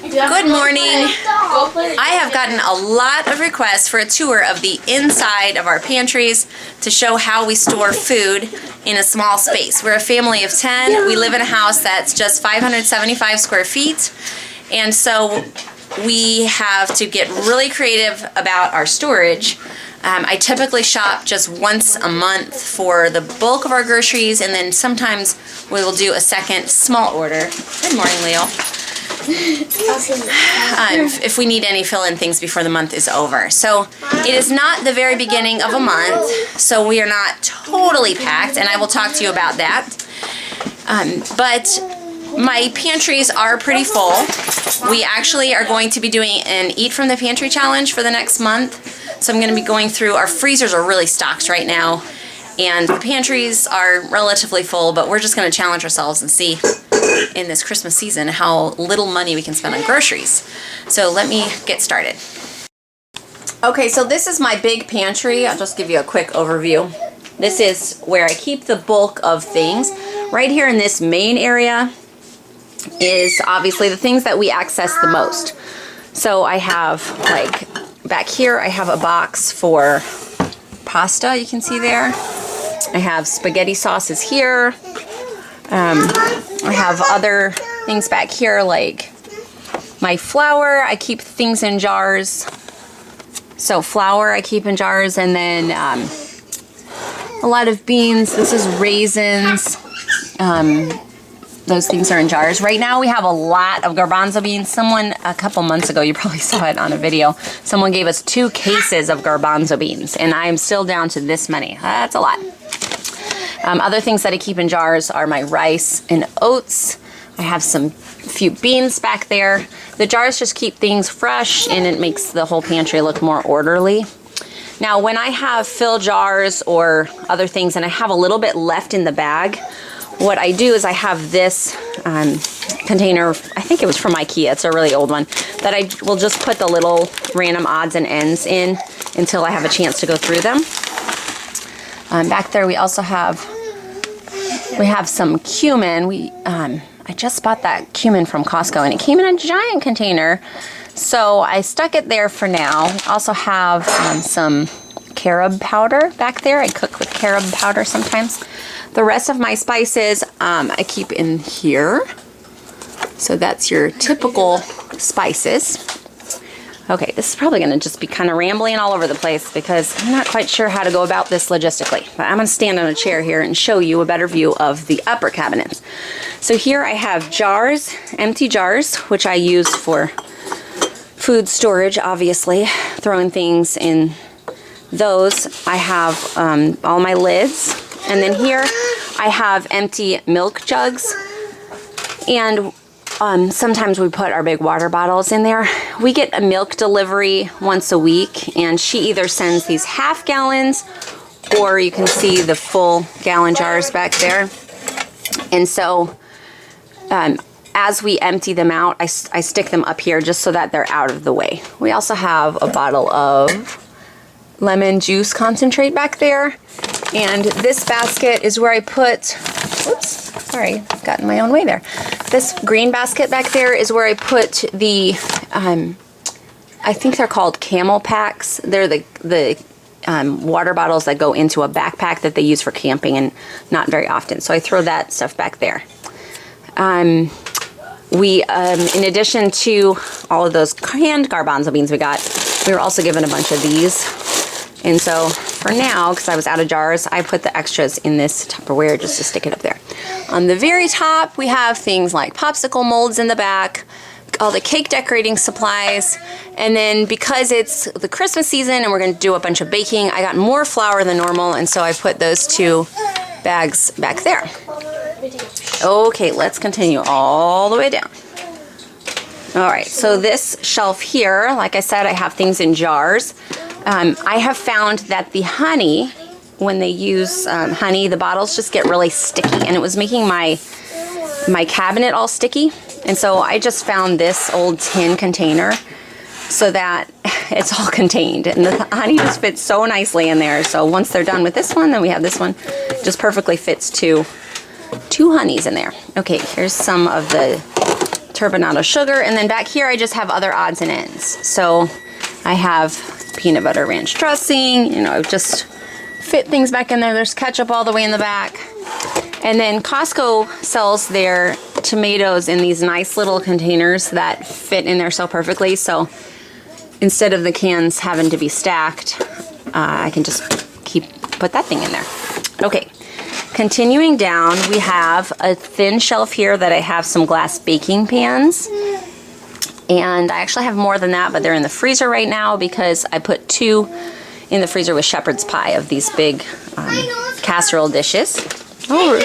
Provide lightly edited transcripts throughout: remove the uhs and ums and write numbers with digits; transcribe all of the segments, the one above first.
Good morning. I have gotten a lot of requests for a tour of the inside of our pantries to show how we store food in a small space. We're a family of 10. We live in a house that's just 575 square feet, and so we have to get really creative about our storage. I typically shop just once a month for the bulk of our groceries, and then sometimes we will do a second small order. Good morning, Leo. If we need any fill-in things before the month is over. So it is not the very beginning of a month, so we are not totally packed, and I will talk to you about that. But my pantries are pretty full. We actually are going to be doing an Eat from the Pantry challenge for the next month. So I'm going to be going through, our freezers are really stocked right now, and the pantries are relatively full, but we're just going to challenge ourselves and see in this Christmas season how little money we can spend on groceries. So let me get started. Okay, so this is my big pantry. I'll just give you a quick overview. This is where I keep the bulk of things. Right here in this main area is obviously the things that we access the most. So I have, like, back here I have a box for pasta, you can see there. I have spaghetti sauces here. I have other things back here, like my flour. I keep things in jars. So flour I keep in jars, and then a lot of beans. This is raisins. Those things are in jars. Right now we have a lot of garbanzo beans. Someone a couple months ago, you probably saw it on a video, someone gave us 2 cases of garbanzo beans, and I am still down to this many. That's a lot. Other things that I keep in jars are my rice and oats. I have few beans back there. The jars just keep things fresh, and it makes the whole pantry look more orderly. Now, when I have fill jars or other things and I have a little bit left in the bag, what I do is I have this container, I think it was from IKEA, it's a really old one, that I will just put the little random odds and ends in until I have a chance to go through them. Back there we also have some cumin. I just bought that cumin from Costco, and it came in a giant container, so I stuck it there for now. I also have some carob powder back there. I cook with carob powder sometimes. The rest of my spices I keep in here. So that's your typical spices. Okay, this is probably going to just be kind of rambling all over the place because I'm not quite sure how to go about this logistically. But I'm going to stand on a chair here and show you a better view of the upper cabinets. So here I have jars, empty jars, which I use for food storage, obviously, throwing things in those. I have all my lids. And then here I have empty milk jugs, and sometimes we put our big water bottles in there. We get a milk delivery once a week, and she either sends these half gallons, or you can see the full gallon jars back there. And so as we empty them out, I stick them up here just so that they're out of the way. We also have a bottle of lemon juice concentrate back there. And this basket is where I put, oops, sorry, got in my own way there. This green basket back there is where I put the, I think they're called camel packs. They're the water bottles that go into a backpack that they use for camping, and not very often. So I throw that stuff back there. In addition to all of those canned garbanzo beans we were also given a bunch of these. And so for now, because I was out of jars, I put the extras in this Tupperware just to stick it up there. On the very top, we have things like popsicle molds in the back, all the cake decorating supplies, and then because it's the Christmas season and we're going to do a bunch of baking, I got more flour than normal, and so I put those 2 bags back there. Okay, let's continue all the way down. Alright, so this shelf here, like I said, I have things in jars. I have found that the honey, when they use honey, the bottles just get really sticky, and it was making my cabinet all sticky. And so I just found this old tin container so that it's all contained, and the honey just fits so nicely in there. So once they're done with this one, then we have this one. Just perfectly fits two honeys in there. Okay, here's some of the turbinado sugar, and then back here I just have other odds and ends. So I have peanut butter ranch dressing, you know, just fit things back in there. There's ketchup all the way in the back. And then Costco sells their tomatoes in these nice little containers that fit in there so perfectly. So instead of the cans having to be stacked, I can just put that thing in there. Okay, continuing down, we have a thin shelf here that I have some glass baking pans. And I actually have more than that, but they're in the freezer right now because I put 2 in the freezer with shepherd's pie of these big casserole dishes. Oh,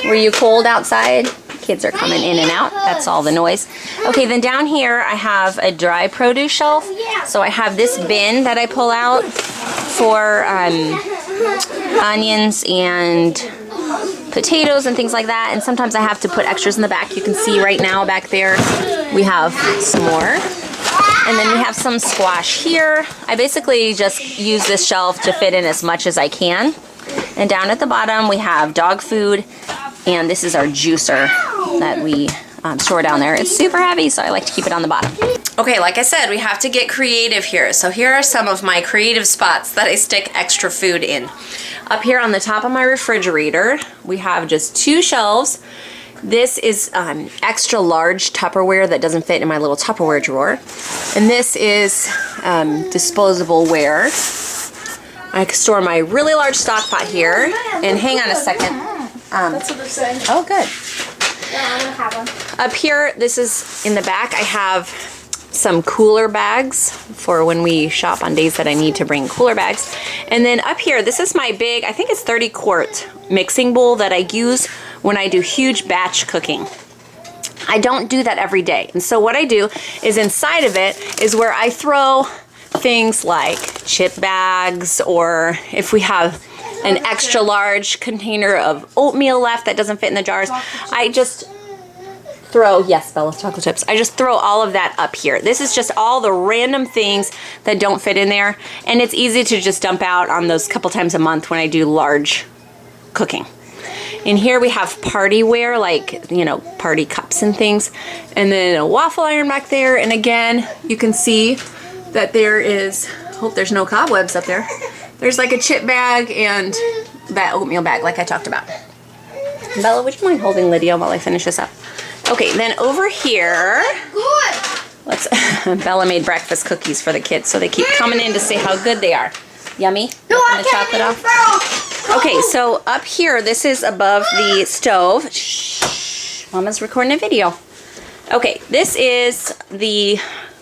were you cold outside? Kids are coming in and out. That's all the noise. Okay, then down here I have a dry produce shelf. So I have this bin that I pull out for onions and potatoes and things like that. And sometimes I have to put extras in the back. You can see right now back there we have some more. And then we have some squash here. I basically just use this shelf to fit in as much as I can. And down at the bottom we have dog food, and this is our juicer that we store down there. It's super heavy, so I like to keep it on the bottom. Okay, like I said, we have to get creative here. So here are some of my creative spots that I stick extra food in. Up here on the top of my refrigerator, we have just 2 shelves. This is extra large Tupperware that doesn't fit in my little Tupperware drawer. And this is disposable ware. I store my really large stock pot here. And hang on a second. That's what they're saying. Oh, good. Yeah, I'm gonna have one. Up here, this is in the back, I have some cooler bags for when we shop on days that I need to bring cooler bags. And then up here, this is my big, I think it's 30-quart mixing bowl that I use when I do huge batch cooking. I don't do that every day. And so what I do is inside of it is where I throw things like chip bags, or if we have an extra large container of oatmeal left that doesn't fit in the jars, I just throw, yes, Bella, chocolate chips. I just throw all of that up here. This is just all the random things that don't fit in there, and it's easy to just dump out on those couple times a month when I do large cooking. In here we have party ware, like, you know, party cups and things, and then a waffle iron back there. And again, you can see that there is, hope there's no cobwebs up there. There's like a chip bag and that oatmeal bag like I talked about. Bella, would you mind holding Lydia while I finish this up? Okay, then over here, let's, Bella made breakfast cookies for the kids, so they keep coming in to say how good they are. Yummy? No, Open the chocolate off. Okay, so up here, this is above the stove. Shh, Mama's recording a video. Okay, this is the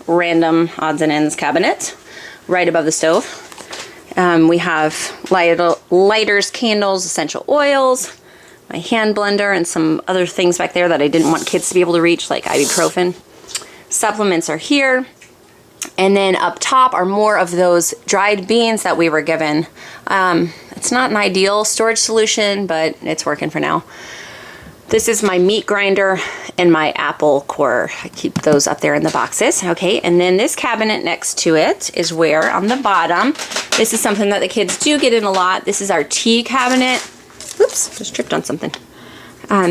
random odds and ends cabinet right above the stove. We have lighters, candles, essential oils, my hand blender, and some other things back there that I didn't want kids to be able to reach, like ibuprofen. Supplements are here. And then up top are more of those dried beans that we were given. It's not an ideal storage solution, but it's working for now. This is my meat grinder and my apple core. I keep those up there in the boxes. Okay, and then this cabinet next to it is where, on the bottom, this is something that the kids do get in a lot. This is our tea cabinet. Oops, just tripped on something.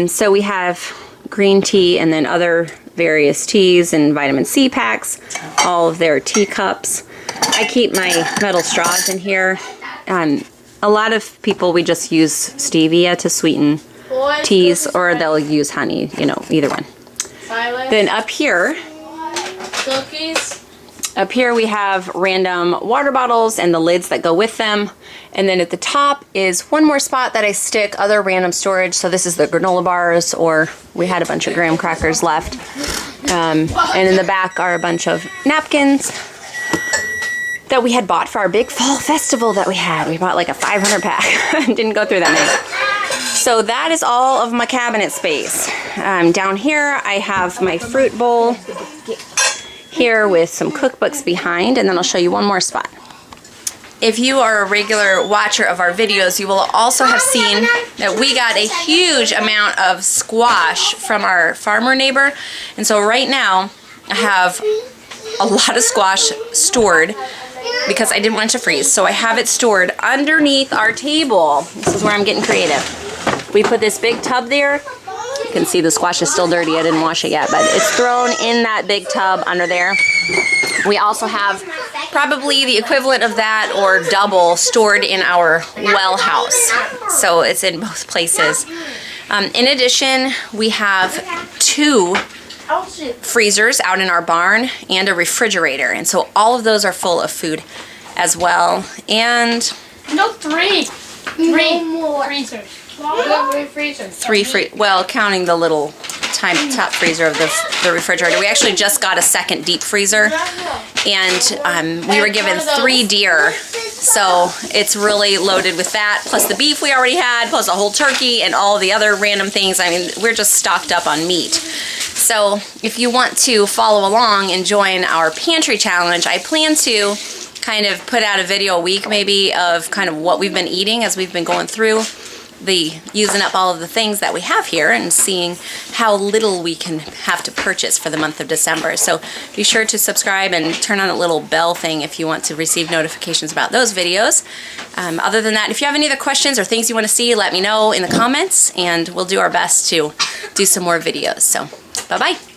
So we have green tea and then other various teas and vitamin C packs, all of their teacups. I keep my metal straws in here. A lot of people, we just use stevia to sweeten teas, or they'll use honey, you know, either one. Silas. Then up here, Cookies. Up here we have random water bottles and the lids that go with them. And then at the top is one more spot that I stick other random storage. So this is the granola bars, or we had a bunch of graham crackers left. And in the back are a bunch of napkins that we had bought for our big fall festival that we had. We bought like a 500 pack. Didn't go through that many. So that is all of my cabinet space. Down here I have my fruit bowl here with some cookbooks behind, and then I'll show you one more spot. If you are a regular watcher of our videos, you will also have seen that we got a huge amount of squash from our farmer neighbor. And so right now I have a lot of squash stored because I didn't want it to freeze. So I have it stored underneath our table. This is where I'm getting creative. We put this big tub there can see the squash is still dirty. I didn't wash it yet, but it's thrown in that big tub under there. We also have probably the equivalent of that or double stored in our well house. So it's in both places. In addition, we have 2 freezers out in our barn and a refrigerator. And so all of those are full of food as well. And no, 3 freezers. 3 freezers. Well, counting the little top freezer of the refrigerator. We actually just got a second deep freezer, and we were given 3 deer, so it's really loaded with that, plus the beef we already had, plus a whole turkey and all the other random things. I mean, we're just stocked up on meat. So if you want to follow along and join our pantry challenge, I plan to kind of put out a video a week maybe of kind of what we've been eating as we've been going through using up all of the things that we have here and seeing how little we can have to purchase for the month of December. So be sure to subscribe and turn on a little bell thing if you want to receive notifications about those videos. Other than that, if you have any other questions or things you want to see, let me know in the comments, and we'll do our best to do some more videos. So bye-bye.